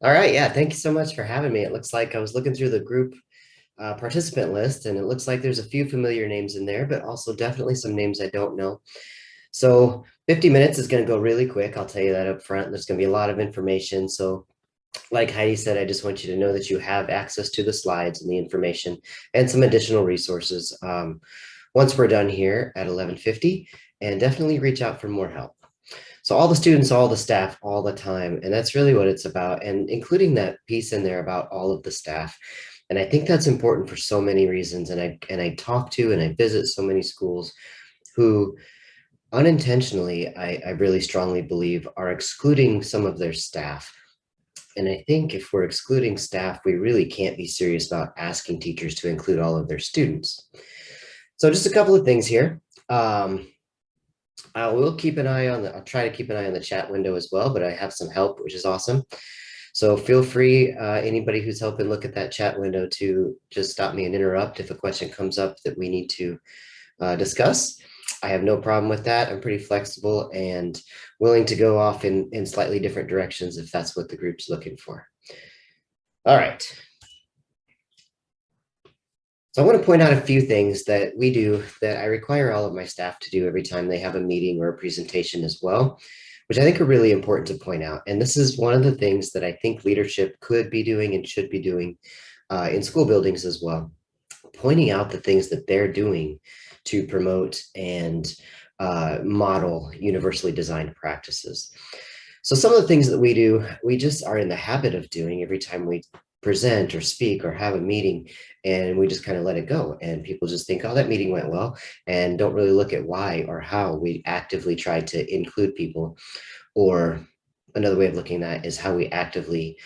All right, yeah, thank you so much for having me. It looks like I was looking through the group participant list, and it looks like there's a few familiar names in there, but also definitely some names I don't know. So 50 minutes is going to go really quick. I'll tell you that up front. There's going to be a lot of information. So, like Heidi said, I just want you to know that you have access to the slides and the information and some additional resources once we're done here at 11:50, and definitely reach out for more help. So all the students, all the staff, all the time. And that's really what it's about. And including that piece in there about all of the staff. And I think that's important for so many reasons. And I talk to and I visit so many schools who unintentionally, I really strongly believe, are excluding some of their staff. And I think if we're excluding staff, we really can't be serious about asking teachers to include all of their students. So just a couple of things here. I will keep an eye on I'll try to keep an eye on the chat window as well, but I have some help, which is awesome. So feel free, anybody who's helping look at that chat window, to just stop me and interrupt if a question comes up that we need to discuss. I have no problem with that. I'm pretty flexible and willing to go off in slightly different directions if that's what the group's looking for. All right. So I want to point out a few things that we do that I require all of my staff to do every time they have a meeting or a presentation as well, which I think are really important to point out. And this is one of the things that I think leadership could be doing and should be doing in school buildings as well, pointing out the things that they're doing to promote and model universally designed practices. So some of the things that we do, we just are in the habit of doing every time we present or speak or have a meeting, and we just kind of let it go. And people just think, oh, that meeting went well, and don't really look at why or how we actively try to include people. Or another way of looking at that is how we actively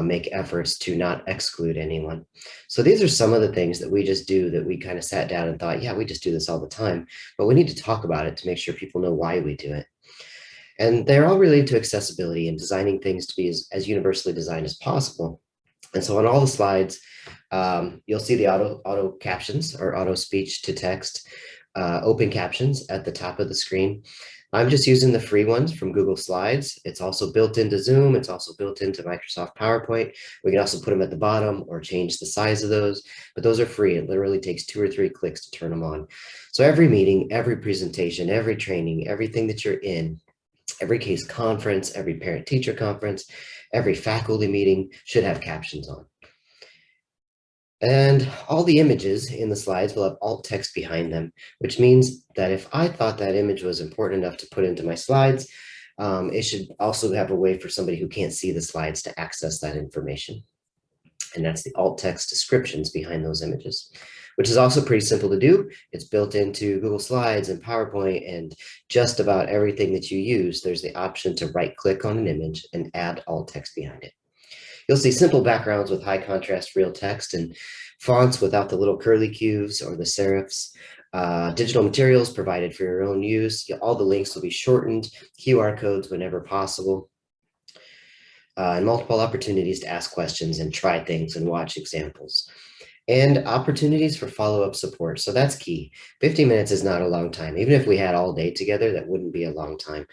make efforts to not exclude anyone. So these are some of the things that we just do that we kind of sat down and thought, yeah, we just do this all the time, but we need to talk about it to make sure people know why we do it. And they're all related to accessibility and designing things to be as universally designed as possible. And so on all the slides, you'll see the auto captions or auto speech to text open captions at the top of the screen. I'm just using the free ones from Google Slides. It's also built into Zoom. It's also built into Microsoft PowerPoint. We can also put them at the bottom or change the size of those, but those are free. It literally takes 2 or 3 clicks to turn them on. So every meeting, every presentation, every training, everything that you're in, every case conference, every parent teacher conference, every faculty meeting should have captions on. And all the images in the slides will have alt text behind them, which means that if I thought that image was important enough to put into my slides, it should also have a way for somebody who can't see the slides to access that information. And that's the alt text descriptions behind those images, which is also pretty simple to do. It's built into Google Slides and PowerPoint and just about everything that you use. There's the option to right click on an image and add alt text behind it. You'll see simple backgrounds with high contrast real text and fonts without the little curly cues or the serifs. Digital materials provided for your own use. All the links will be shortened, QR codes whenever possible, and multiple opportunities to ask questions and try things and watch examples. And opportunities for follow-up support. So that's key. 50 minutes is not a long time. Even if we had all day together, that wouldn't be a long time.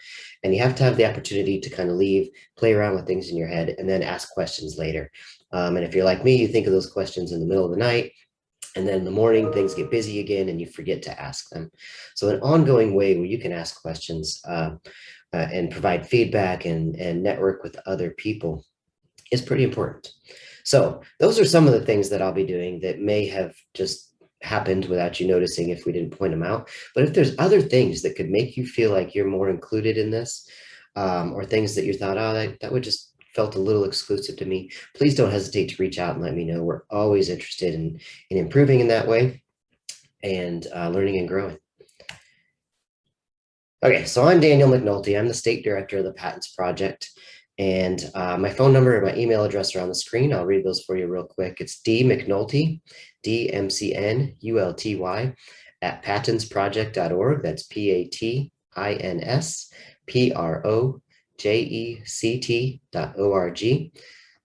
And you have to have the opportunity to kind of leave, play around with things in your head, and then ask questions later. And if you're like me, you think of those questions in the middle of the night, and then in the morning, things get busy again, and you forget to ask them. So an ongoing way where you can ask questions and provide feedback and network with other people is pretty important. So those are some of the things that I'll be doing that may have just happened without you noticing if we didn't point them out. But if there's other things that could make you feel like you're more included in this, or things that you thought, oh, that would just felt a little exclusive to me, please don't hesitate to reach out and let me know. We're always interested in improving in that way and learning and growing. Okay, so I'm Daniel Mcnulty. I'm the state director of the Patents Project. And my phone number and my email address are on the screen. I'll read those for you real quick. It's dmcnulty, DMCNULTY, at patentsproject.org. That's PATINSPROJECT.org.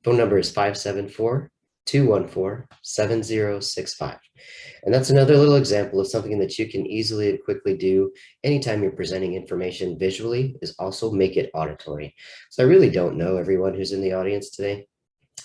Phone number is 574-214-7065. And that's another little example of something that you can easily and quickly do anytime you're presenting information visually, is also make it auditory. So I really don't know everyone who's in the audience today.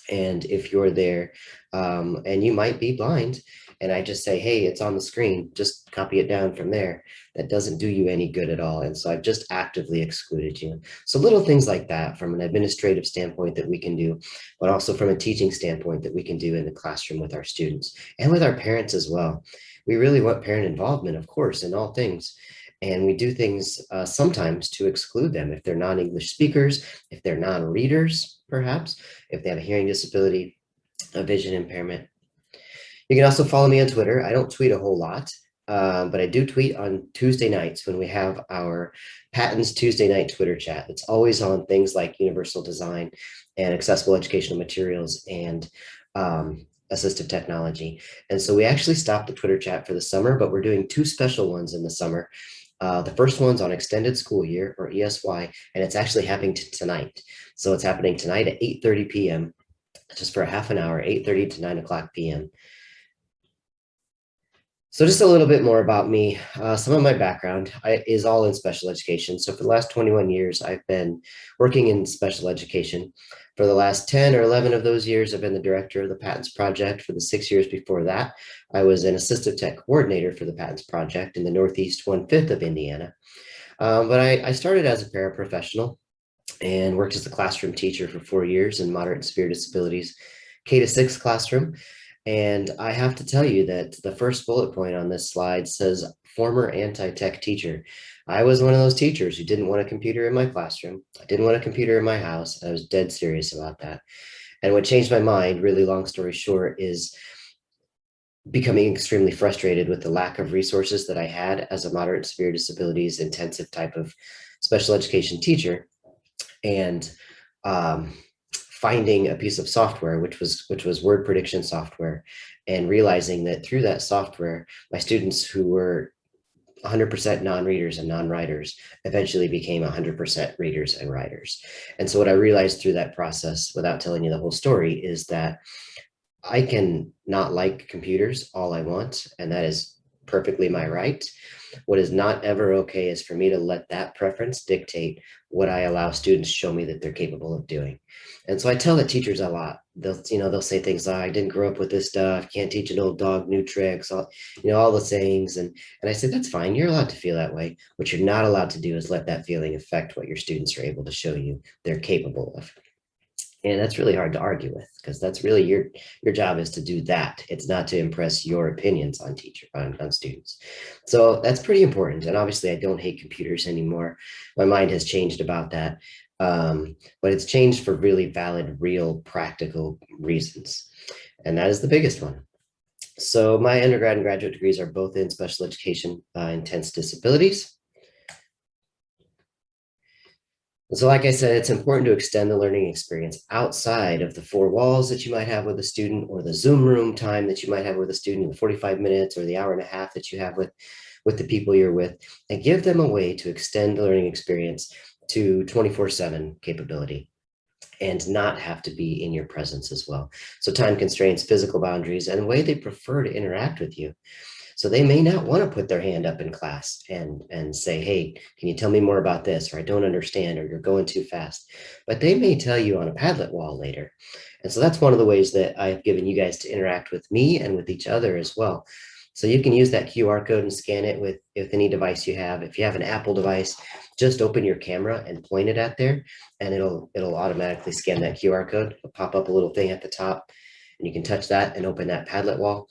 And if you're there and you might be blind, and I just say, hey, it's on the screen, just copy it down from there, that doesn't do you any good at all. And so I've just actively excluded you. So little things like that from an administrative standpoint that we can do, but also from a teaching standpoint that we can do in the classroom with our students and with our parents as well. We really want parent involvement, of course, in all things. And we do things sometimes to exclude them if they're non-English speakers, if they're non-readers, perhaps, if they have a hearing disability, a vision impairment. You can also follow me on Twitter. I don't tweet a whole lot, but I do tweet on Tuesday nights when we have our Patents Tuesday night Twitter chat. It's always on things like universal design and accessible educational materials and assistive technology. And so we actually stopped the Twitter chat for the summer, but we're doing two special ones in the summer. The first one's on extended school year, or ESY, and it's actually happening tonight. So it's happening tonight at 8:30 p.m., just for a half an hour, 8:30 to 9 o'clock p.m. So just a little bit more about me. Some of my background is all in special education. So for the last 21 years, I've been working in special education. For the last 10 or 11 of those years, I've been the director of the Patents Project. For the 6 years before that, I was an Assistive Tech coordinator for the Patents Project in the Northeast 1/5 of Indiana. But I started as a paraprofessional and worked as a classroom teacher for 4 years in moderate and severe disabilities, K-6 classroom. And I have to tell you that the first bullet point on this slide says former anti-tech teacher. I was one of those teachers who didn't want a computer in my classroom. I didn't want a computer in my house. I was dead serious about that. And what changed my mind, really long story short, is becoming extremely frustrated with the lack of resources that I had as a moderate and severe disabilities intensive type of special education teacher. And finding a piece of software, which was word prediction software, and realizing that through that software, my students who were 100% non-readers and non-writers eventually became 100% readers and writers. And so what I realized through that process, without telling you the whole story, is that I can not like computers all I want, and that is perfectly my right. What is not ever okay is for me to let that preference dictate what I allow students show me that they're capable of doing. And so I tell the teachers a lot. They'll say things like, I didn't grow up with this stuff, can't teach an old dog new tricks, all the sayings. And I said, that's fine, you're allowed to feel that way. What you're not allowed to do is let that feeling affect what your students are able to show you they're capable of. And that's really hard to argue with, because that's really your job is to do that. It's not to impress your opinions on on students. So that's pretty important. And obviously I don't hate computers anymore. My mind has changed about that. But it's changed for really valid, real, practical reasons. And that is the biggest one. So my undergrad and graduate degrees are both in special education, intense disabilities. So like I said, it's important to extend the learning experience outside of the four walls that you might have with a student, or the Zoom room time that you might have with a student, the 45 minutes or the hour and a half that you have with the people you're with, and give them a way to extend the learning experience to 24/7 capability and not have to be in your presence as well. So time constraints, physical boundaries, and the way they prefer to interact with you. So they may not want to put their hand up in class and say, hey, can you tell me more about this? Or I don't understand, or you're going too fast. But they may tell you on a Padlet wall later. And so that's one of the ways that I've given you guys to interact with me and with each other as well. So you can use that QR code and scan it with any device you have. If you have an Apple device, just open your camera and point it at there, and it'll automatically scan that QR code. It'll pop up a little thing at the top, and you can touch that and open that Padlet wall.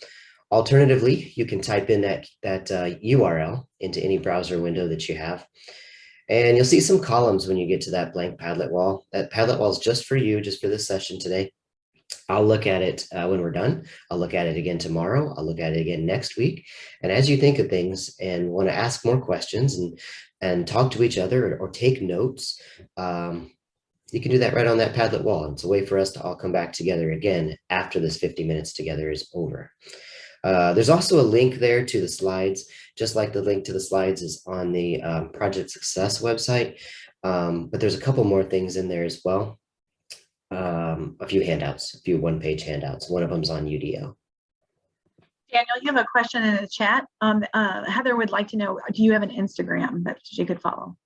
Alternatively, you can type in that URL into any browser window that you have, and you'll see some columns when you get to that blank Padlet wall. That Padlet wall is just for you, just for this session today. I'll look at it when we're done. I'll look at it again tomorrow. I'll look at it again next week. And as you think of things and want to ask more questions and talk to each other, or take notes, you can do that right on that Padlet wall. It's a way for us to all come back together again after this 50 minutes together is over. There's also a link there to the slides, just like the link to the slides is on the Project Success website. But there's a couple more things in there as well. A few handouts, a few one-page handouts. One of them's on UDO. Daniel, you have a question in the chat. Heather would like to know, do you have an Instagram that she could follow?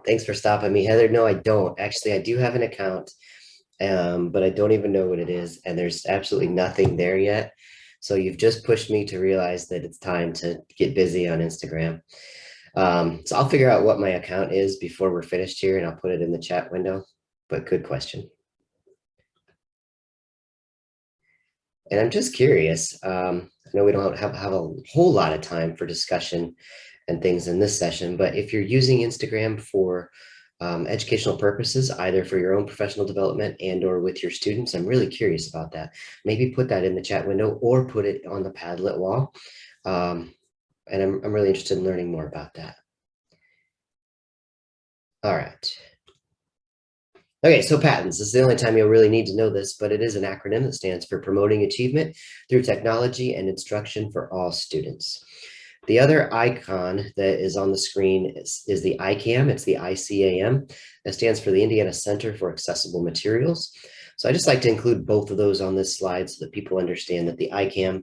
Thanks for stopping me, Heather. No, I don't. Actually, I do have an account but I don't even know what it is, and there's absolutely nothing there yet. So you've just pushed me to realize that it's time to get busy on Instagram. So I'll figure out what my account is before we're finished here, and I'll put it in the chat window. But good question. And I'm just curious. I know we don't have a whole lot of time for discussion and things in this session, but if you're using Instagram for educational purposes, either for your own professional development and or with your students, I'm really curious about that. Maybe put that in the chat window or put it on the Padlet wall. And I'm really interested in learning more about that. All right. Okay, so patents. This is the only time you'll really need to know this, but it is an acronym that stands for Promoting Achievement Through Technology and Instruction for All Students. The other icon that is on the screen is the ICAM. It's the ICAM. That stands for the Indiana Center for Accessible Materials. So I just like to include both of those on this slide so that people understand that the ICAM,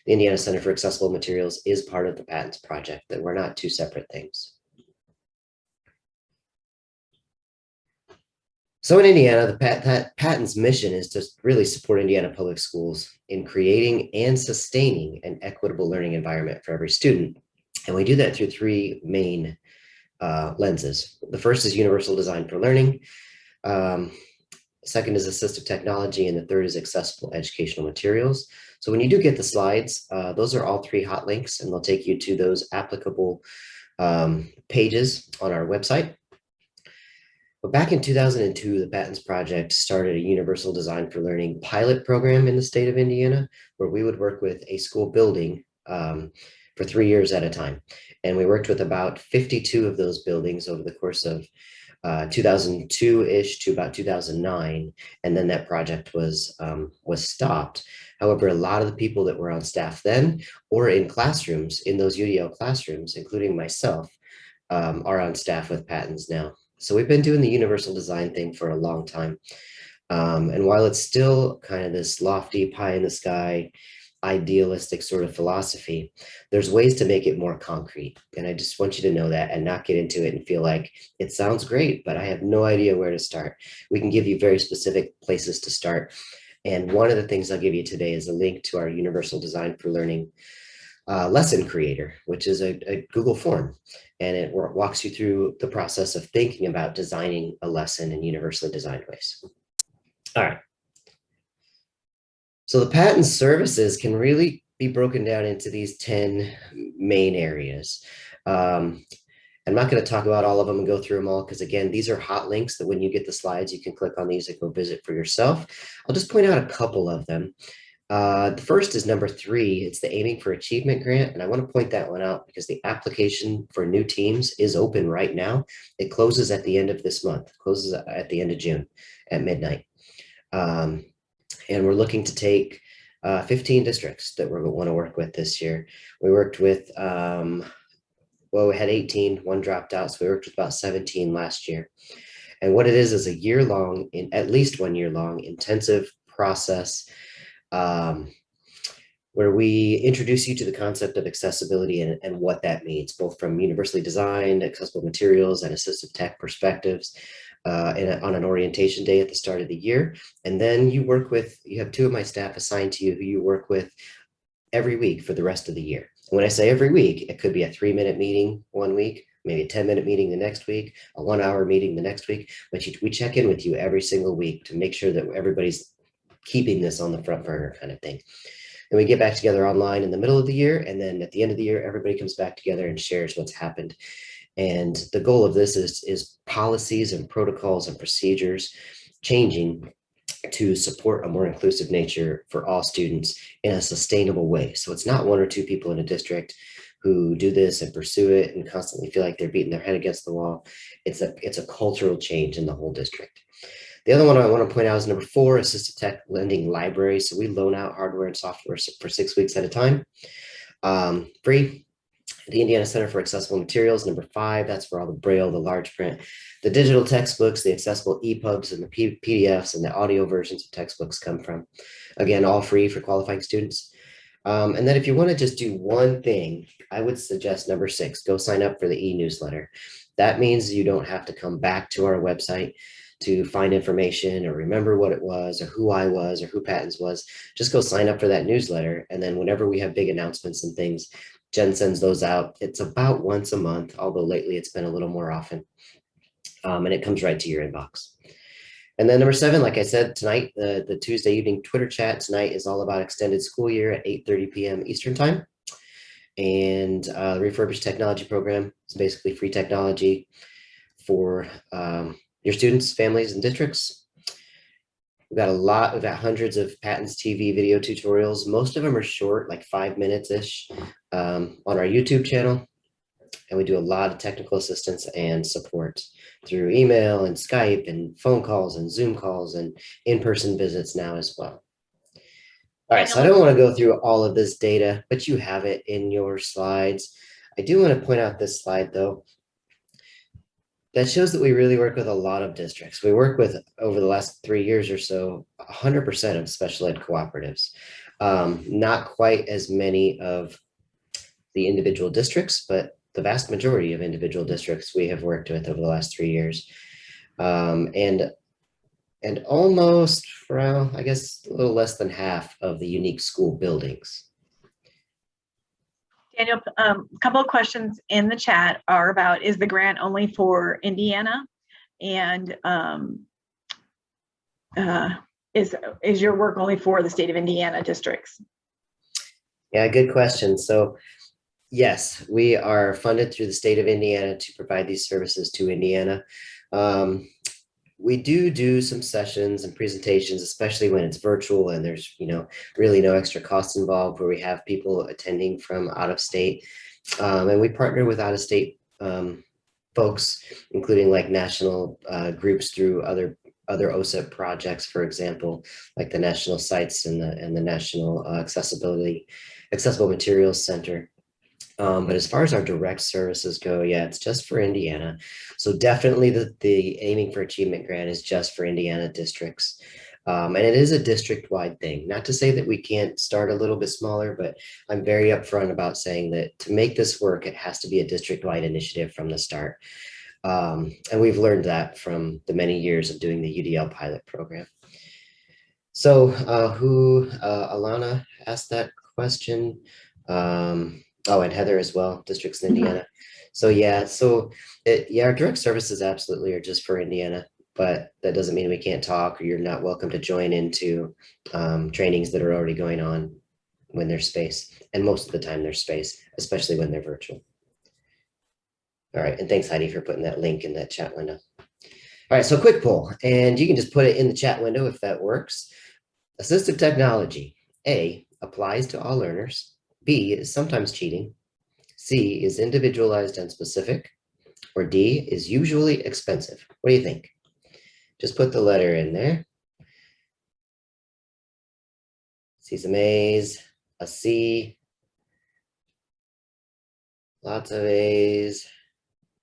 the Indiana Center for Accessible Materials, is part of the patents project, that we're not two separate things. So in Indiana, the patent's mission is to really support Indiana public schools in creating and sustaining an equitable learning environment for every student. And we do that through three main lenses. The first is universal design for learning. Second is assistive technology, and the third is accessible educational materials. So when you do get the slides, those are all three hot links, and they'll take you to those applicable pages on our website. But back in 2002, the Patents Project started a Universal Design for Learning pilot program in the state of Indiana, where we would work with a school building for 3 years at a time. And we worked with about 52 of those buildings over the course of 2002-ish to about 2009. And then that project was stopped. However, a lot of the people that were on staff then or in classrooms, in those UDL classrooms, including myself, are on staff with Patents now. So we've been doing the universal design thing for a long time. And while it's still kind of this lofty pie in the sky, idealistic sort of philosophy, there's ways to make it more concrete. And I just want you to know that and not get into it and feel like it sounds great, but I have no idea where to start. We can give you very specific places to start. And one of the things I'll give you today is a link to our Universal Design for Learning lesson creator, which is a Google form. And it walks you through the process of thinking about designing a lesson in universally designed ways. All right. So the patent services can really be broken down into these 10 main areas. I'm not going to talk about all of them and go through them all because, again, these are hot links that when you get the slides, you can click on these and go visit for yourself. I'll just point out a couple of them. The first is number 3. It's the Aiming for Achievement grant. And I want to point that one out because the application for new teams is open right now. It closes at the end of this month, closes at the end of June at midnight. And we're looking to take 15 districts that we're going to want to work with this year. We worked with, well, we had 18, one dropped out. So we worked with about 17 last year. And what it is a year-long, at least 1 year long, intensive process where we introduce you to the concept of accessibility and what that means, both from universally designed, accessible materials, and assistive tech perspectives on an orientation day at the start of the year. And then you have 2 of my staff assigned to you who you work with every week for the rest of the year. When I say every week, it could be a 3-minute meeting one week, maybe a 10-minute meeting the next week, a 1-hour meeting the next week, but we check in with you every single week to make sure that everybody's keeping this on the front burner kind of thing. And we get back together online in the middle of the year. And then at the end of the year, everybody comes back together and shares what's happened. And the goal of this is policies and protocols and procedures changing to support a more inclusive nature for all students in a sustainable way. So it's not 1 or 2 people in a district who do this and pursue it and constantly feel like they're beating their head against the wall. It's a cultural change in the whole district. The other one I want to point out is number 4, Assistive Tech Lending Library. So we loan out hardware and software for 6 weeks at a time, free. The Indiana Center for Accessible Materials, number 5, that's for all the Braille, the large print, the digital textbooks, the accessible EPUBs, and the PDFs, and the audio versions of textbooks come from. Again, all free for qualifying students. And then if you want to just do one thing, I would suggest number 6, go sign up for the e-newsletter. That means you don't have to come back to our website to find information or remember what it was or who I was or who Patton's was, just go sign up for that newsletter. And then whenever we have big announcements and things, Jen sends those out. It's about once a month, although lately it's been a little more often. And it comes right to your inbox. And then number 7, like I said, tonight, the Tuesday evening Twitter chat tonight is all about extended school year at 8:30 p.m. Eastern time. And the refurbished technology program is basically free technology for your students, families, and districts. We've got hundreds of Patton's TV video tutorials. Most of them are short, like 5 minutes-ish, on our YouTube channel. And we do a lot of technical assistance and support through email and Skype and phone calls and Zoom calls and in-person visits now as well. All right, so I don't want to go through all of this data, but you have it in your slides. I do want to point out this slide, though. That shows that we really work with a lot of districts. We work with, over the last 3 years or so, 100% of special ed cooperatives. Not quite as many of the individual districts, but the vast majority of individual districts we have worked with over the last 3 years. And almost, well, I guess a little less than half of the unique school buildings. Daniel, a couple of questions in the chat are about, is the grant only for Indiana? And is your work only for the state of Indiana districts? Yeah, good question. So yes, we are funded through the state of Indiana to provide these services to Indiana. We do some sessions and presentations, especially when it's virtual and there's, really no extra costs involved, where we have people attending from out of state. And we partner with out of state folks, including like national groups through other OSEP projects, for example, like the National Sites and the National Accessible Materials Center. But as far as our direct services go, yeah, it's just for Indiana. So definitely the Aiming for Achievement grant is just for Indiana districts. And it is a district-wide thing. Not to say that we can't start a little bit smaller, but I'm very upfront about saying that to make this work, it has to be a district-wide initiative from the start. And we've learned that from the many years of doing the UDL pilot program. So Alana asked that question. Oh, and Heather as well, districts in Indiana. So yeah, our direct services absolutely are just for Indiana, but that doesn't mean we can't talk, or you're not welcome to join into trainings that are already going on when there's space. And most of the time there's space, especially when they're virtual. All right, and thanks Heidi for putting that link in that chat window. All right, so quick poll, and you can just put it in the chat window if that works. Assistive technology, A, applies to all learners. B, is sometimes cheating. C, is individualized and specific. Or D, is usually expensive. What do you think? Just put the letter in there. See some A's, a C, lots of A's,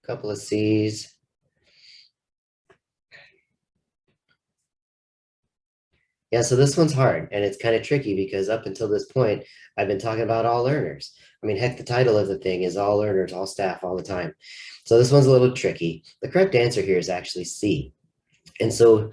a couple of C's. Yeah, so this one's hard, and it's kind of tricky because up until this point, I've been talking about all learners. I mean, heck, the title of the thing is all learners, all staff, all the time. So this one's a little tricky. The correct answer here is actually C. And so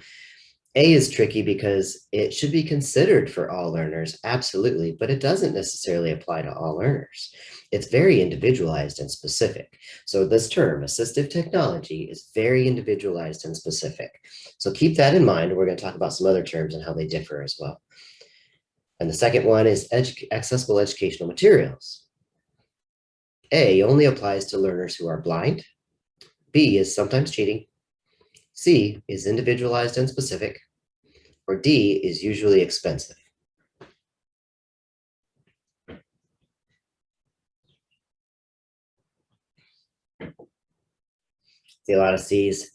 A is tricky because it should be considered for all learners, absolutely, but it doesn't necessarily apply to all learners. It's very individualized and specific. So this term, assistive technology, is very individualized and specific. So keep that in mind. We're going to talk about some other terms and how they differ as well. And the second one is accessible educational materials. A only applies to learners who are blind. B is sometimes cheating. C is individualized and specific. Or D is usually expensive. See a lot of C's.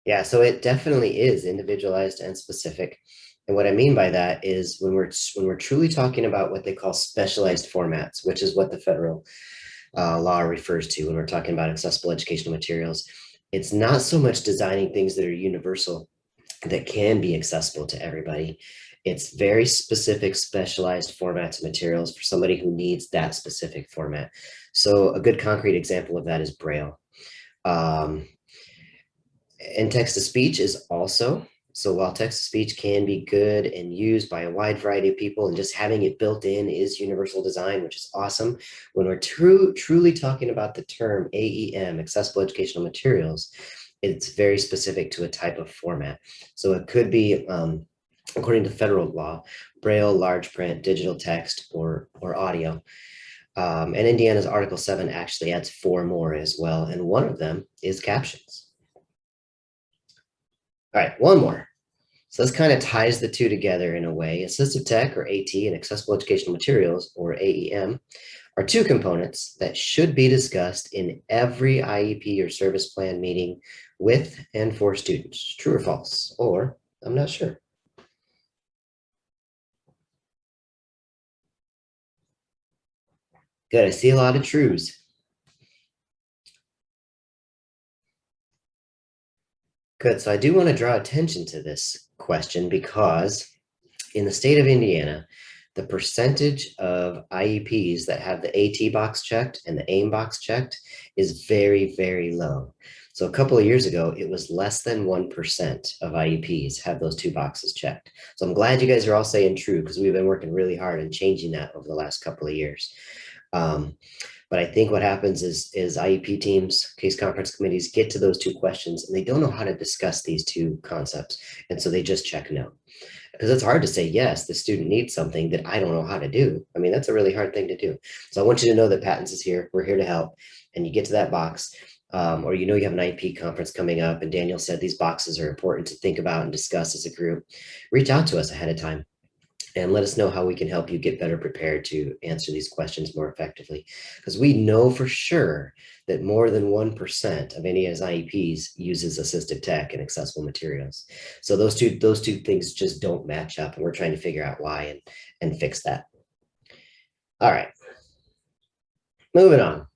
Yeah, so it definitely is individualized and specific. And what I mean by that is when we're truly talking about what they call specialized formats, which is what the federal law refers to when we're talking about accessible educational materials, it's not so much designing things that are universal, that can be accessible to everybody. It's very specific, specialized formats and materials for somebody who needs that specific format. So a good concrete example of that is Braille. Um, and text to speech is also, so while text to speech can be good and used by a wide variety of people, and just having it built in is universal design, which is awesome. When we're truly talking about the term AEM, accessible educational materials, it's very specific to a type of format. So it could be, according to federal law, Braille, large print, digital text, or audio. And Indiana's Article 7 actually adds 4 more as well. And one of them is captions. All right, one more. So this kind of ties the two together in a way. Assistive Tech, or AT, and Accessible Educational Materials, or AEM, are two components that should be discussed in every IEP or service plan meeting with and for students. True or false? Or I'm not sure. Good, I see a lot of trues. Good, so I do want to draw attention to this question because in the state of Indiana, the percentage of IEPs that have the AT box checked and the AIM box checked is very, very low. So a couple of years ago, it was less than 1% of IEPs have those two boxes checked. So I'm glad you guys are all saying true, because we've been working really hard on changing that over the last couple of years. But I think what happens is IEP teams, case conference committees get to those two questions and they don't know how to discuss these two concepts. And so they just check no. Because it's hard to say, yes, the student needs something that I don't know how to do. I mean, that's a really hard thing to do. So I want you to know that Patents is here. We're here to help. And you get to that box, or you have an IP conference coming up, and Daniel said these boxes are important to think about and discuss as a group. Reach out to us ahead of time and let us know how we can help you get better prepared to answer these questions more effectively. Because we know for sure that more than 1% of any IEPs uses assistive tech and accessible materials. So those two things just don't match up, and we're trying to figure out why and fix that. All right, moving on.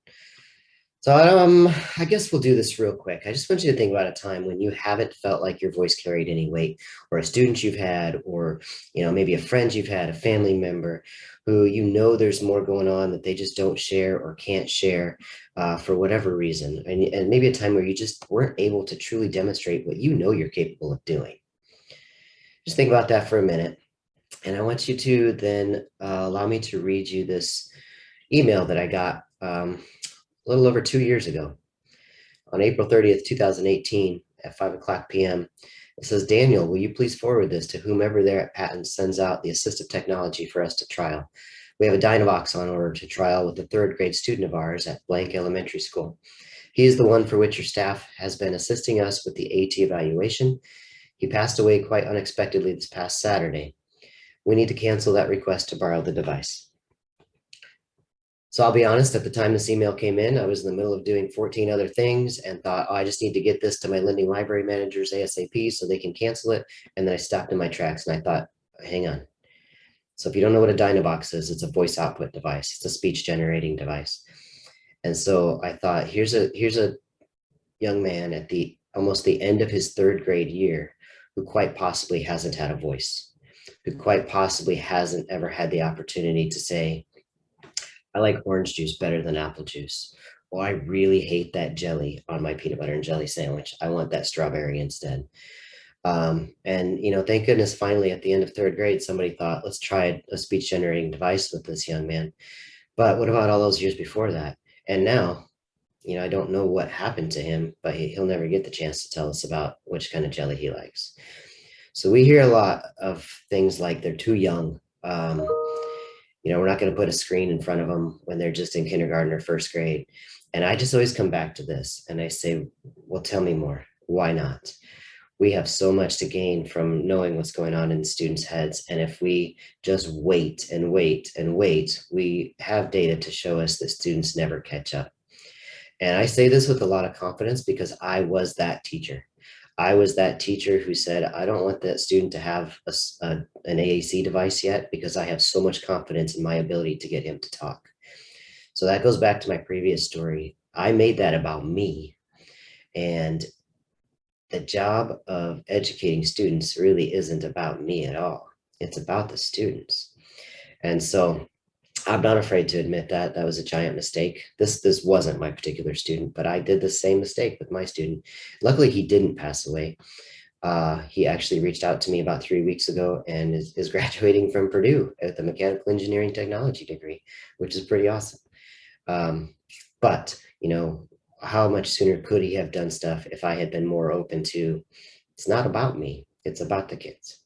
So I guess we'll do this real quick. I just want you to think about a time when you haven't felt like your voice carried any weight, or a student you've had, or maybe a friend you've had, a family member who there's more going on that they just don't share or can't share for whatever reason, and maybe a time where you just weren't able to truly demonstrate what you're capable of doing. Just think about that for a minute, and I want you to then allow me to read you this email that I got a little over 2 years ago. On April 30th, 2018 at 5:00 p.m. It says, Daniel, will you please forward this to whomever there at Patents sends out the assistive technology for us to trial? We have a Dynavox on order to trial with a 3rd grade student of ours at Blank Elementary School. He is the one for which your staff has been assisting us with the AT evaluation. He passed away quite unexpectedly this past Saturday. We need to cancel that request to borrow the device. So I'll be honest, at the time this email came in, I was in the middle of doing 14 other things and thought, I just need to get this to my lending library managers ASAP so they can cancel it. And then I stopped in my tracks and I thought, hang on. So if you don't know what a Dynavox is, it's a voice output device. It's a speech generating device. And so I thought, here's a young man at almost the end of his 3rd grade year who quite possibly hasn't had a voice, who quite possibly hasn't ever had the opportunity to say, I like orange juice better than apple juice. Or I really hate that jelly on my peanut butter and jelly sandwich. I want that strawberry instead. And thank goodness, finally at the end of 3rd grade, somebody thought, let's try a speech generating device with this young man. But what about all those years before that? And now, I don't know what happened to him, but he'll never get the chance to tell us about which kind of jelly he likes. So we hear a lot of things like they're too young. We're not going to put a screen in front of them when they're just in kindergarten or 1st grade. And I just always come back to this and I say, well, tell me more. Why not? We have so much to gain from knowing what's going on in students' heads. And if we just wait and wait and wait, we have data to show us that students never catch up. And I say this with a lot of confidence because I was that teacher. I was that teacher who said, I don't want that student to have an AAC device yet because I have so much confidence in my ability to get him to talk. So that goes back to my previous story. I made that about me. And the job of educating students really isn't about me at all. It's about the students. And so I'm not afraid to admit that that was a giant mistake. This wasn't my particular student, but I did the same mistake with my student. Luckily, he didn't pass away. He actually reached out to me about 3 weeks ago and is graduating from Purdue at the mechanical engineering technology degree, which is pretty awesome. But how much sooner could he have done stuff if I had been more open to, it's not about me, it's about the kids.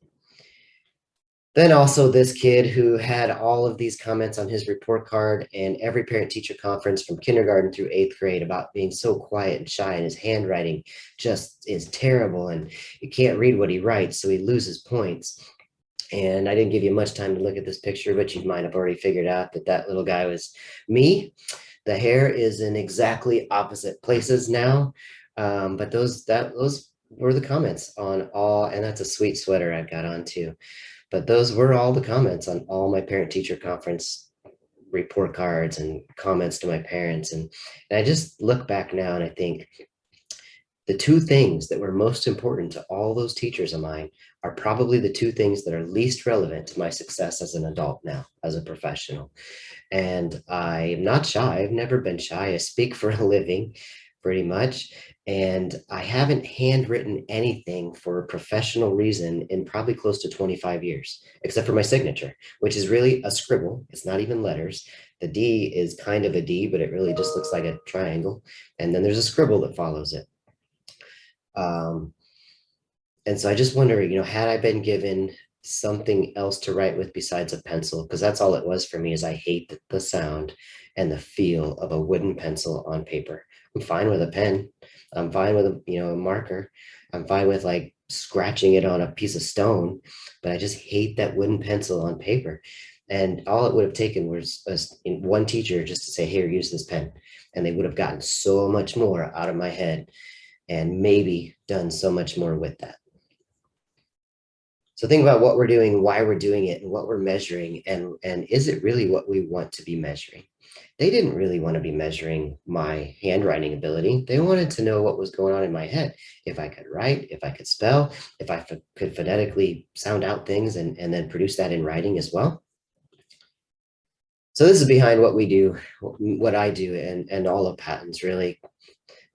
Then also this kid who had all of these comments on his report card and every parent teacher conference from kindergarten through 8th grade about being so quiet and shy, and his handwriting just is terrible and you can't read what he writes, so he loses points. And I didn't give you much time to look at this picture, but you might have already figured out that that little guy was me. The hair is in exactly opposite places now. But those were the comments on all, and that's a sweet sweater I've got on too. But those were all the comments on all my parent teacher conference report cards and comments to my parents. And I just look back now and I think the two things that were most important to all those teachers of mine are probably the two things that are least relevant to my success as an adult now, as a professional. And I'm not shy. I've never been shy. I speak for a living pretty much. And I haven't handwritten anything for a professional reason in probably close to 25 years, except for my signature, which is really a scribble. It's not even letters. The D is kind of a D, but it really just looks like a triangle. And then there's a scribble that follows it. And so I just wonder, had I been given something else to write with besides a pencil, because that's all it was for me, is I hate the sound and the feel of a wooden pencil on paper. I'm fine with a pen. I'm fine with a marker. I'm fine with like scratching it on a piece of stone, but I just hate that wooden pencil on paper. And all it would have taken was one teacher just to say, here, use this pen. And they would have gotten so much more out of my head and maybe done so much more with that. So think about what we're doing, why we're doing it, and what we're measuring, and is it really what we want to be measuring? They didn't really want to be measuring my handwriting ability. They wanted to know what was going on in my head. If I could write, if I could spell, if I could phonetically sound out things and then produce that in writing as well. So this is behind what we do, what I do, and all of Patton's really.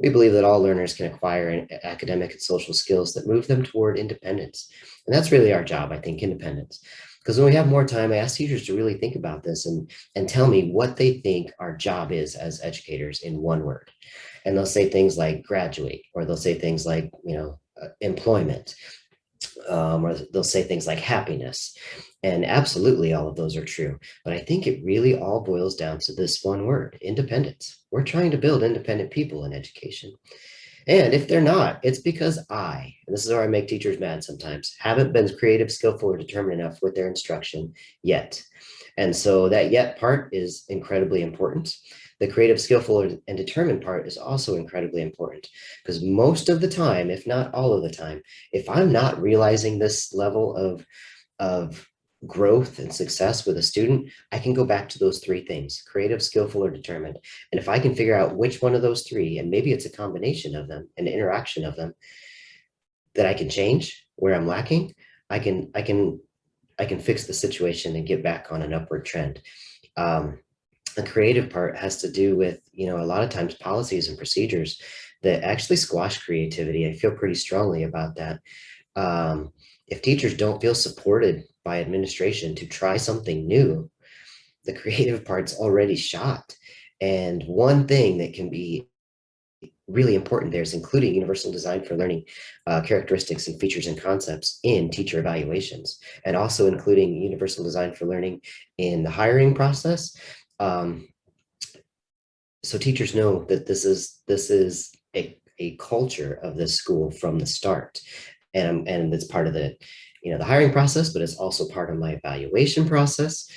We believe that all learners can acquire academic and social skills that move them toward independence. And that's really our job, I think, independence. Because when we have more time, I ask teachers to really think about this and tell me what they think our job is as educators in one word. And they'll say things like graduate, or they'll say things like, employment, or they'll say things like happiness. And absolutely all of those are true. But I think it really all boils down to this one word, independence. We're trying to build independent people in education. And if they're not, it's because and this is where I make teachers mad sometimes, haven't been creative, skillful, or determined enough with their instruction yet. And so that yet part is incredibly important. The creative, skillful, and determined part is also incredibly important, because most of the time, if not all of the time, if I'm not realizing this level of growth and success with a student, I can go back to those three things: creative, skillful, or determined. And if I can figure out which one of those three, and maybe it's a combination of them, an interaction of them, that I can change where I'm lacking, I can fix the situation and get back on an upward trend. The creative part has to do with, a lot of times policies and procedures that actually squash creativity. I feel pretty strongly about that. If teachers don't feel supported by administration to try something new, the creative part's already shot. And one thing that can be really important there is including universal design for learning characteristics and features and concepts in teacher evaluations, and also including universal design for learning in the hiring process. So teachers know that this is a culture of this school from the start, and it's part of the the hiring process, but it's also part of my evaluation process.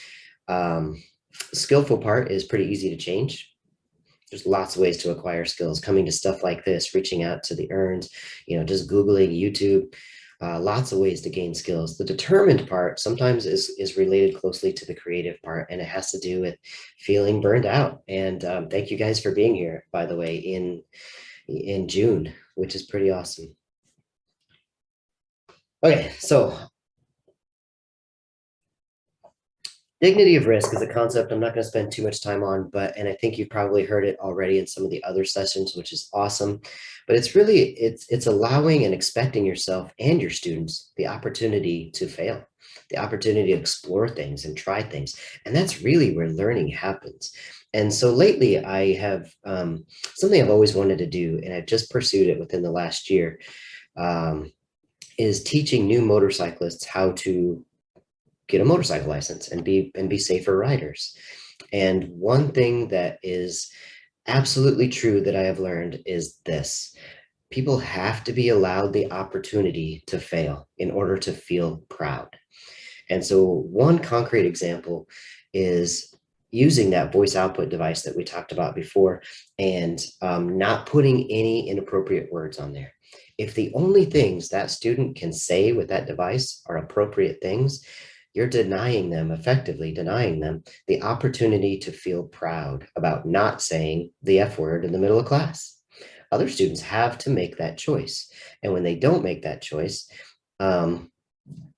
Skillful part is pretty easy to change. There's lots of ways to acquire skills, coming to stuff like this, reaching out to the earns, just Googling, YouTube, lots of ways to gain skills. The determined part sometimes is related closely to the creative part, and it has to do with feeling burned out. And thank you guys for being here, by the way, in June, which is pretty awesome. Okay, so Dignity of risk is a concept I'm not going to spend too much time on, and I think you've probably heard it already in some of the other sessions, which is awesome. But it's allowing and expecting yourself and your students the opportunity to fail, the opportunity to explore things and try things. And that's really where learning happens. And so lately I have something I've always wanted to do, and I've just pursued it within the last year, is teaching new motorcyclists how to get a motorcycle license and be safer riders. And one thing that is absolutely true that I have learned is this: people have to be allowed the opportunity to fail in order to feel proud. And so one concrete example is using that voice output device that we talked about before, and not putting any inappropriate words on there. If the only things that student can say with that device are appropriate things, you're effectively denying them the opportunity to feel proud about not saying the F word in the middle of class. Other students have to make that choice. And when they don't make that choice, um,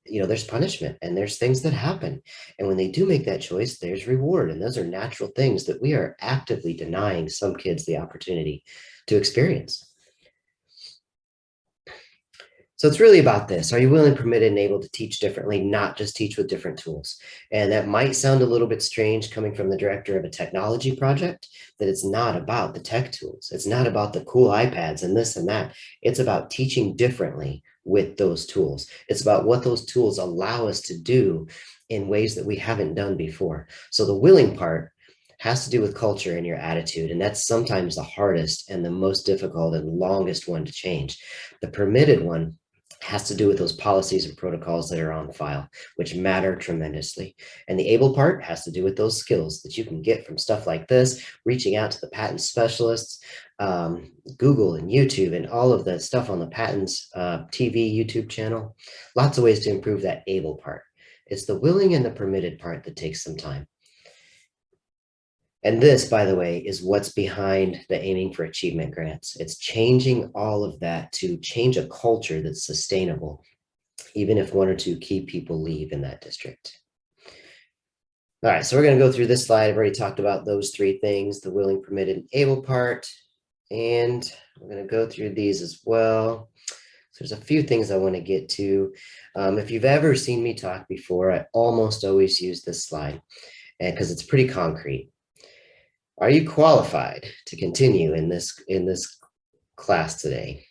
there's punishment and there's things that happen. And when they do make that choice, there's reward. And those are natural things that we are actively denying some kids the opportunity to experience. So it's really about this. Are you willing, permitted, and able to teach differently, not just teach with different tools? And that might sound a little bit strange coming from the director of a technology project, that it's not about the tech tools. It's not about the cool iPads and this and that. It's about teaching differently with those tools. It's about what those tools allow us to do in ways that we haven't done before. So the willing part has to do with culture and your attitude. And that's sometimes the hardest and the most difficult and longest one to change. The permitted one has to do with those policies and protocols that are on file, which matter tremendously. And the able part has to do with those skills that you can get from stuff like this, reaching out to the patent specialists, Google and YouTube and all of the stuff on the patents TV, YouTube channel. Lots of ways to improve that able part. It's the willing and the permitted part that takes some time. And this, by the way, is what's behind the aiming for achievement grants. It's changing all of that to change a culture that's sustainable, even if one or two key people leave in that district. All right, so we're going to go through this slide. I've already talked about those three things: the willing, permitted, and able part. And we're going to go through these as well. So there's a few things I want to get to. If you've ever seen me talk before, I almost always use this slide because it's pretty concrete. Are you qualified to continue in this class today?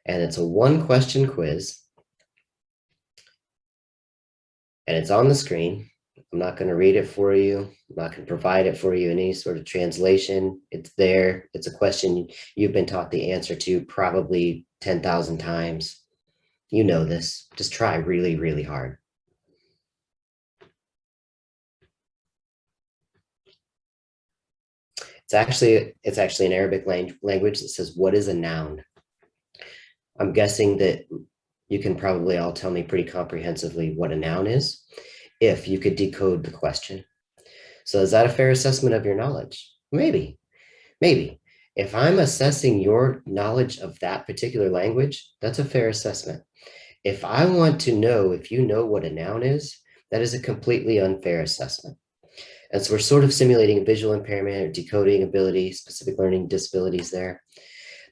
And it's a one-question quiz. And it's on the screen. I'm not going to read it for you. I'm not going to provide it for you in any sort of translation. It's there. It's a question you've been taught the answer to probably 10,000 times. You know this. Just try really, really hard. It's actually an Arabic language that says, what is a noun? I'm guessing that you can probably all tell me pretty comprehensively what a noun is if you could decode the question. So is that a fair assessment of your knowledge? Maybe. If I'm assessing your knowledge of that particular language, that's a fair assessment. If I want to know if you know what a noun is, that is a completely unfair assessment. And so we're sort of simulating a visual impairment or decoding ability, specific learning disabilities there.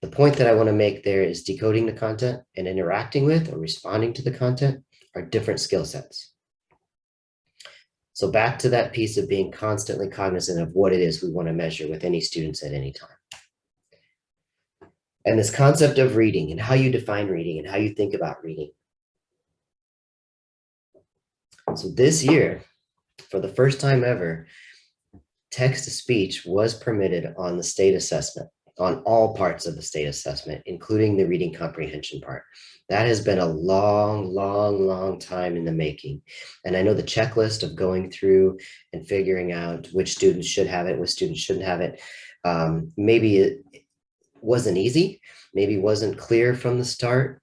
The point that I want to make there is decoding the content and interacting with or responding to the content are different skill sets. So back to that piece of being constantly cognizant of what it is we want to measure with any students at any time. And this concept of reading and how you define reading and how you think about reading. So this year, for the first time ever, text-to-speech was permitted on the state assessment, on all parts of the state assessment, including the reading comprehension part. That has been a long time in the making. And I know the checklist of going through and figuring out which students should have it, which students shouldn't have it, maybe it wasn't easy, maybe wasn't clear from the start.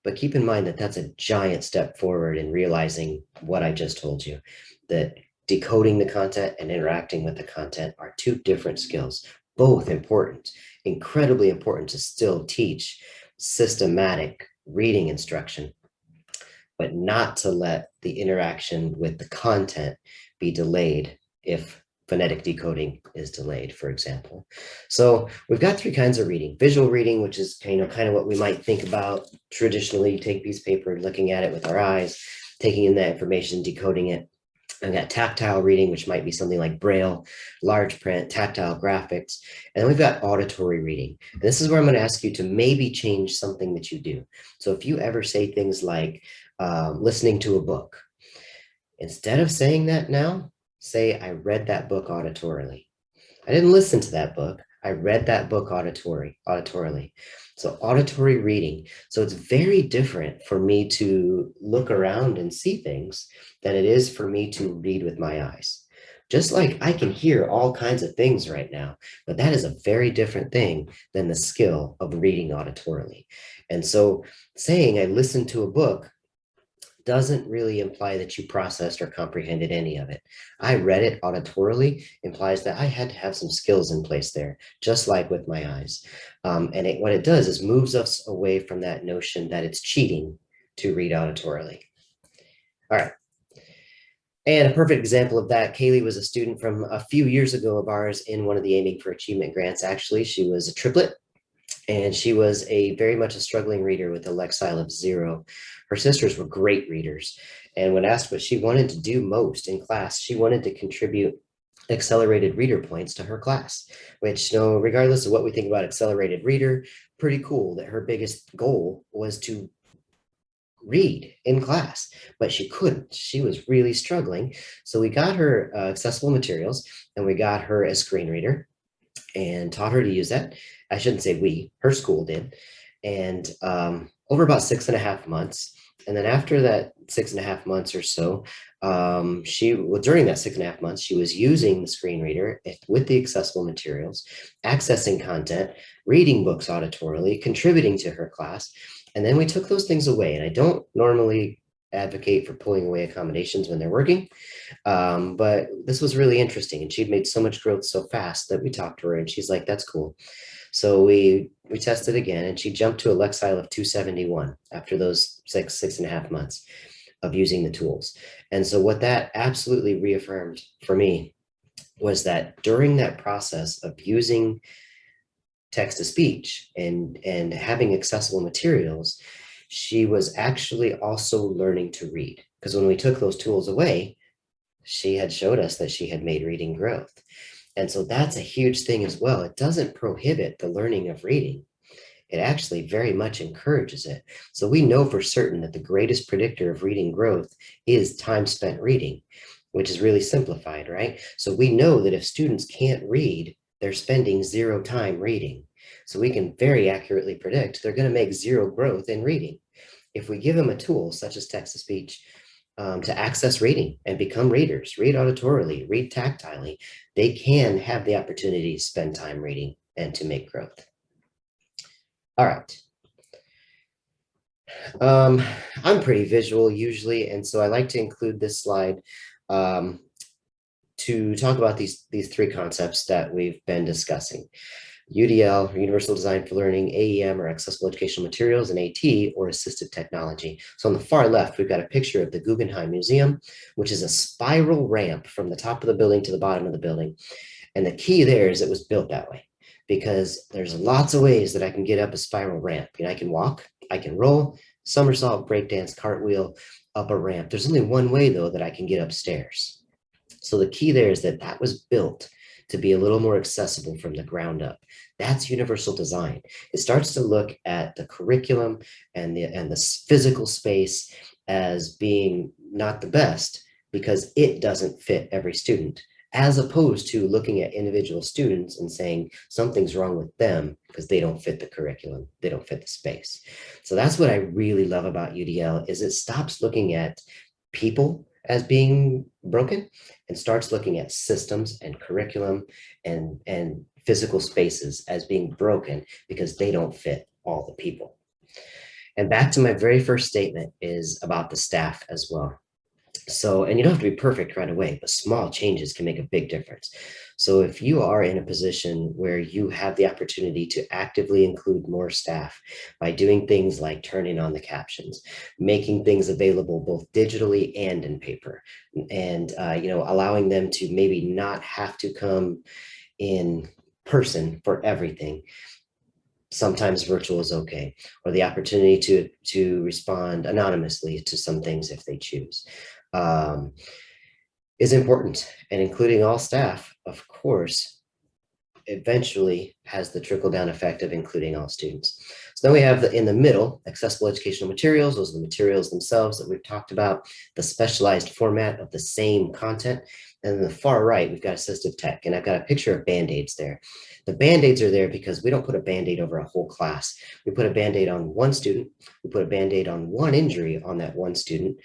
But keep in mind that that's a giant step forward in realizing what I just told you, that decoding the content and interacting with the content are two different skills, both important, incredibly important to still teach systematic reading instruction. but not to let the interaction with the content be delayed if phonetic decoding is delayed, for example. So we've got three kinds of reading: visual reading, which is kind of what we might think about traditionally. You take a piece of paper, looking at it with our eyes, taking in that information, decoding it. I've got tactile reading, which might be something like Braille, large print, tactile graphics. And then we've got auditory reading. And this is where I'm going to ask you to maybe change something that you do. So if you ever say things like listening to a book, instead of saying that now, say, I read that book auditorily. I didn't listen to that book. I read that book auditorily. So auditory reading. So it's very different for me to look around and see things than it is for me to read with my eyes. Just like I can hear all kinds of things right now, but that is a very different thing than the skill of reading auditorily. And so saying I listened to a book doesn't really imply that you processed or comprehended any of it. I read it auditorily implies that I had to have some skills in place there, just like with my eyes. What it does is moves us away from that notion that it's cheating to read auditorily. All right. And a perfect example of that, Kaylee was a student from a few years ago of ours in one of the Aiming for Achievement grants. Actually, she was a triplet, and she was very much a struggling reader with a Lexile of 0. Her sisters were great readers. And when asked what she wanted to do most in class, she wanted to contribute accelerated reader points to her class, which, regardless of what we think about accelerated reader, pretty cool that her biggest goal was to read in class, but she couldn't. She was really struggling. So we got her accessible materials, and we got her a screen reader and taught her to use that. I shouldn't say we, her school did. And over about 6.5 months. And then after that 6.5 months or so, during that 6.5 months, she was using the screen reader with the accessible materials, accessing content, reading books auditorily, contributing to her class. And then we took those things away. And I don't normally advocate for pulling away accommodations when they're working. But this was really interesting, and she'd made so much growth so fast that we talked to her, and she's like, that's cool. So we tested again, and she jumped to a Lexile of 271 after those 6.5 months of using the tools. And so what that absolutely reaffirmed for me was that during that process of using text to speech and having accessible materials, she was actually also learning to read. Because when we took those tools away, she had showed us that she had made reading growth. And so that's a huge thing as well. It doesn't prohibit the learning of reading. It actually very much encourages it. So we know for certain that the greatest predictor of reading growth is time spent reading, which is really simplified, right? So we know that if students can't read, they're spending 0 time reading. So we can very accurately predict they're going to make 0 growth in reading. If we give them a tool such as text-to-speech to access reading and become readers, read auditorily, read tactilely, they can have the opportunity to spend time reading and to make growth. All right. I'm pretty visual usually, and so I like to include this slide to talk about these 3 concepts that we've been discussing. UDL, or Universal Design for Learning, AEM, or Accessible Educational Materials, and AT, or Assistive Technology. So on the far left, we've got a picture of the Guggenheim Museum, which is a spiral ramp from the top of the building to the bottom of the building. And the key there is it was built that way, because there's lots of ways that I can get up a spiral ramp. I can walk, I can roll, somersault, breakdance, cartwheel up a ramp. There's only one way, though, that I can get upstairs. So the key there is that was built to be a little more accessible from the ground up. That's universal design. It starts to look at the curriculum and the physical space as being not the best because it doesn't fit every student, as opposed to looking at individual students and saying something's wrong with them because they don't fit the curriculum, they don't fit the space. So that's what I really love about UDL is it stops looking at people as being broken and starts looking at systems and curriculum and physical spaces as being broken because they don't fit all the people. And back to my very first statement is about the staff as well. So, and you don't have to be perfect right away, but small changes can make a big difference. So if you are in a position where you have the opportunity to actively include more staff by doing things like turning on the captions, making things available both digitally and in paper, and allowing them to maybe not have to come in person for everything. Sometimes virtual is okay, or the opportunity to respond anonymously to some things if they choose. Um, is important, and including all staff, of course, eventually has the trickle down effect of including all students. So then we have in the middle, accessible educational materials. Those are the materials themselves that we've talked about, the specialized format of the same content. And then the far right, we've got assistive tech, and I've got a picture of Band-Aids there. The Band-Aids are there because we don't put a Band-Aid over a whole class. We put a Band-Aid on one student. We put a Band-Aid on one injury on that one student,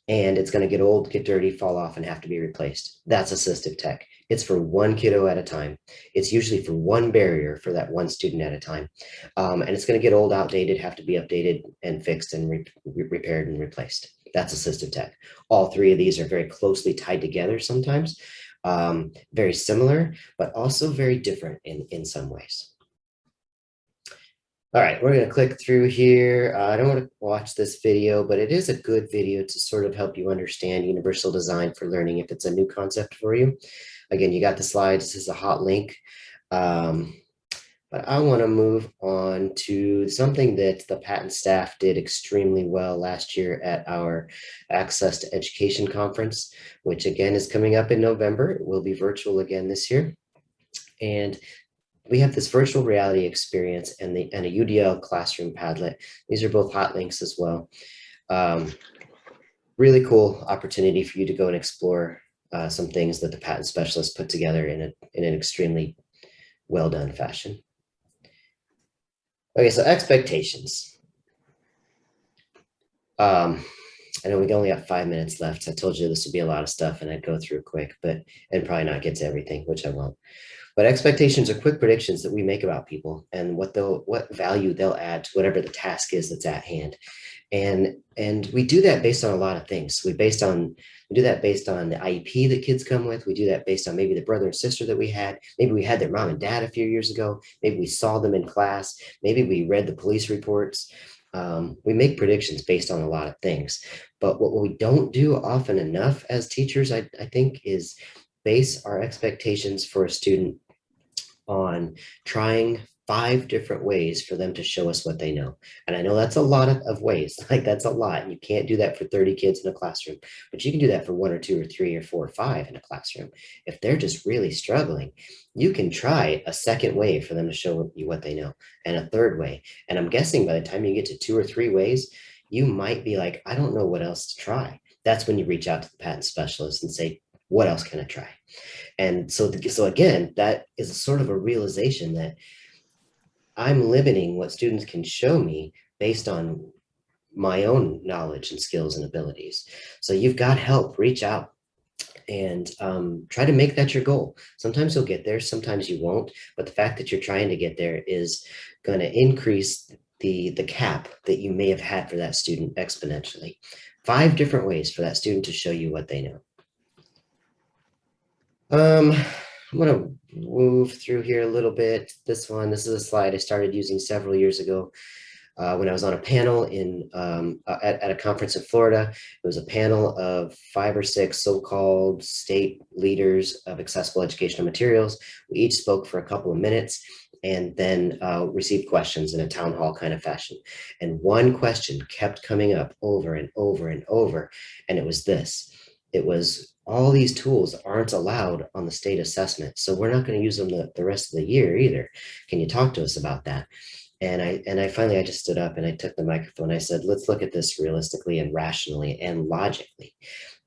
and it's going to get old, get dirty, fall off, and have to be replaced. That's assistive tech. It's for one kiddo at a time. It's usually for one barrier for that one student at a time. And it's going to get old, outdated, have to be updated and fixed and repaired and replaced. That's assistive tech. All three of these are very closely tied together sometimes, very similar, but also very different in some ways. All right, we're going to click through here. I don't want to watch this video, but it is a good video to sort of help you understand universal design for learning if it's a new concept for you. Again, you got the slides. This is a hot link. But I want to move on to something that the patent staff did extremely well last year at our Access to Education conference, which again is coming up in November. It will be virtual again this year. And we have this virtual reality experience and a UDL classroom Padlet. These are both hot links as well. Really cool opportunity for you to go and explore some things that the patent specialist put together in an extremely well done fashion. Okay, so expectations. I know we only have 5 minutes left. I told you this would be a lot of stuff and I'd go through quick, and probably not get to everything, which I won't. But expectations are quick predictions that we make about people and what value they'll add to whatever the task is that's at hand. And we do that based on a lot of things. We do that based on the IEP that kids come with. We do that based on maybe the brother and sister that we had. Maybe we had their mom and dad a few years ago. Maybe we saw them in class. Maybe we read the police reports. We make predictions based on a lot of things. But what we don't do often enough as teachers, I think, is base our expectations for a student on trying 5 different ways for them to show us what they know. And I know that's a lot of ways, like that's a lot. And you can't do that for 30 kids in a classroom, but you can do that for 1 or 2 or 3 or 4 or 5 in a classroom. If they're just really struggling, you can try a second way for them to show you what they know, and a third way. And I'm guessing by the time you get to 2 or 3 ways, you might be like, I don't know what else to try. That's when you reach out to the patent specialist and say, what else can I try? And so again, that is a sort of a realization that I'm limiting what students can show me based on my own knowledge and skills and abilities. So you've got help, reach out and try to make that your goal. Sometimes you'll get there, sometimes you won't, but the fact that you're trying to get there is going to increase the cap that you may have had for that student exponentially. 5 different ways for that student to show you what they know. I'm going to move through here a little bit. This is a slide I started using several years ago when I was on a panel at a conference in Florida. It was a panel of 5 or 6 so-called state leaders of accessible educational materials. We each spoke for a couple of minutes and then received questions in a town hall kind of fashion. And one question kept coming up over and over and over, and it was this. It was, all these tools aren't allowed on the state assessment, so we're not going to use them the rest of the year either. Can you talk to us about that? And I finally just stood up and I took the microphone. I said, let's look at this realistically and rationally and logically.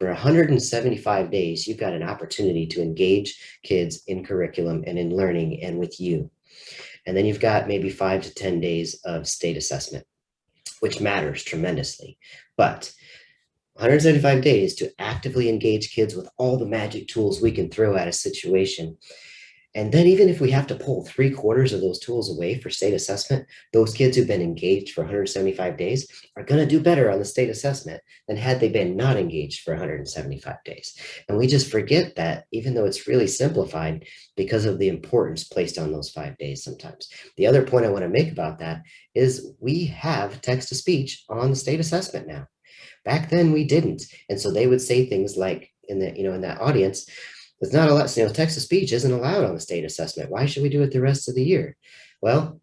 For 175 days, you've got an opportunity to engage kids in curriculum and in learning and with you. And then you've got maybe 5 to 10 days of state assessment, which matters tremendously. But 175 days to actively engage kids with all the magic tools we can throw at a situation And then even if we have to pull 3/4 of those tools away for state assessment, those kids who've been engaged for 175 days are going to do better on the state assessment than had they been not engaged for 175 days. And we just forget that, even though it's really simplified, because of the importance placed on those 5 days sometimes. The other point I want to make about that is we have text to speech on the state assessment now. Back then we didn't. And so they would say things like in the, in that audience, it's not a lot, text to speech isn't allowed on the state assessment. Why should we do it the rest of the year? Well,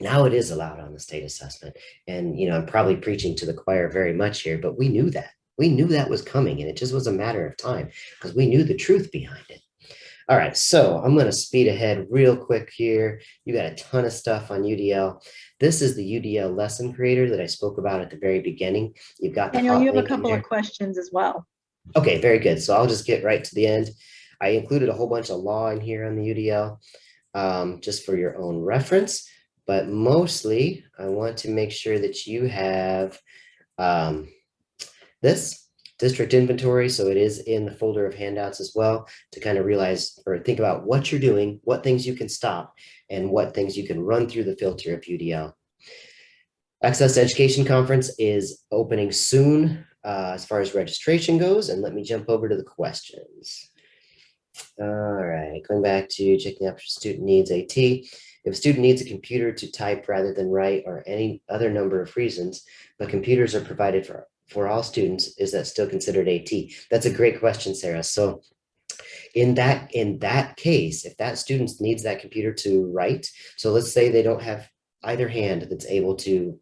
now it is allowed on the state assessment. And, I'm probably preaching to the choir very much here, but we knew that. We knew that was coming, and it just was a matter of time because we knew the truth behind it. All right, so I'm going to speed ahead real quick here. You got a ton of stuff on UDL. This is the UDL lesson creator that I spoke about at the very beginning. You've got the Daniel, you hot have a link in couple of here. questions as well. Okay, very good. So I'll just get right to the end. I included a whole bunch of law in here on the UDL, just for your own reference, but mostly I want to make sure that you have this district inventory. So it is in the folder of handouts as well, to kind of realize or think about what you're doing, what things you can stop, and what things you can run through the filter of UDL. Access to Education Conference is opening soon as far as registration goes. And let me jump over to the questions. All right, going back to checking out for student needs AT. If a student needs a computer to type rather than write, or any other number of reasons, but computers are provided for all students, is that still considered AT? That's a great question, Sarah. So in that case, if that student needs that computer to write, so let's say they don't have either hand that's able to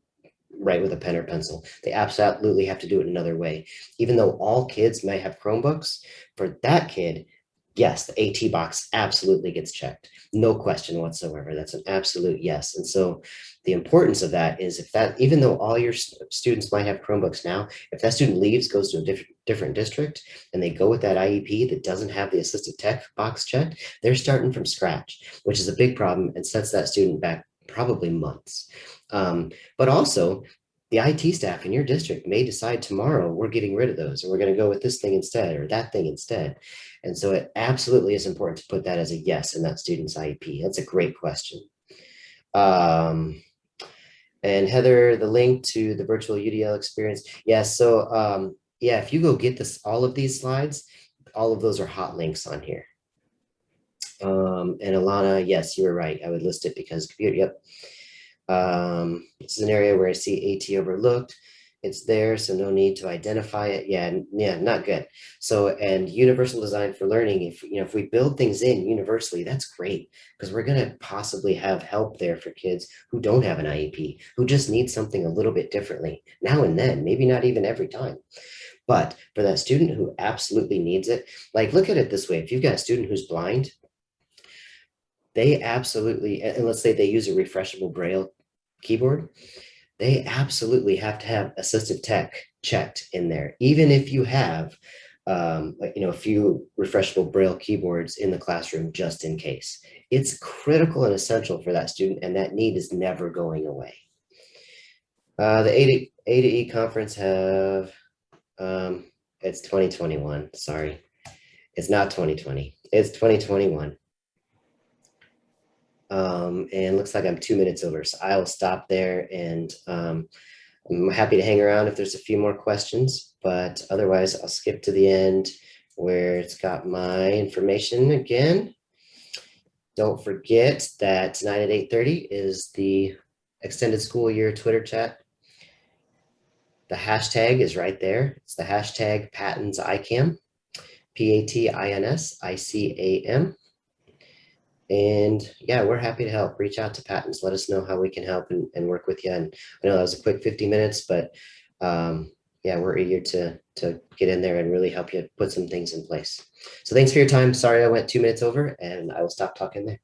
write with a pen or pencil, they absolutely have to do it another way. Even though all kids might have Chromebooks, for that kid, yes, the AT box absolutely gets checked. No question whatsoever. That's an absolute yes. And so the importance of that is, if that, even though all your students might have Chromebooks now, if that student leaves, goes to a different district, and they go with that IEP that doesn't have the Assistive Tech box checked, they're starting from scratch, which is a big problem and sets that student back probably months. But also, the IT staff in your district may decide tomorrow, we're getting rid of those, or we're going to go with this thing instead, or that thing instead. And so it absolutely is important to put that as a yes in that student's IEP. That's a great question. And Heather, the link to the virtual UDL experience. Yeah, so yeah, if you go get this, all of these slides, all of those are hot links on here. And Alana, yes, you were right. I would list it because computer, yep. This is an area where I see AT overlooked. It's there, so no need to identify it. Yeah, not good. So, and universal design for learning, if we build things in universally, that's great, because we're going to possibly have help there for kids who don't have an IEP, who just need something a little bit differently now and then, maybe not even every time. But for that student who absolutely needs it, like, look at it this way. If you've got a student who's blind, they absolutely, and let's say they use a refreshable Braille keyboard, they absolutely have to have Assistive Tech checked in there, even if you have a few refreshable Braille keyboards in the classroom, just in case. It's critical and essential for that student, and that need is never going away. The A to E conference have, it's 2021, sorry. It's not 2020, it's 2021. And looks like I'm 2 minutes over, so I'll stop there, and I'm happy to hang around if there's a few more questions, but otherwise I'll skip to the end where it's got my information again. Don't forget that tonight at 8:30 is the extended school year Twitter chat. The hashtag is right there. It's the hashtag PATINSICAM, PATINSICAM. And yeah, we're happy to help. Reach out to Patents. Let us know how we can help and work with you. And I know that was a quick 50 minutes, but yeah, we're eager to get in there and really help you put some things in place. So thanks for your time. Sorry I went 2 minutes over, and I will stop talking there.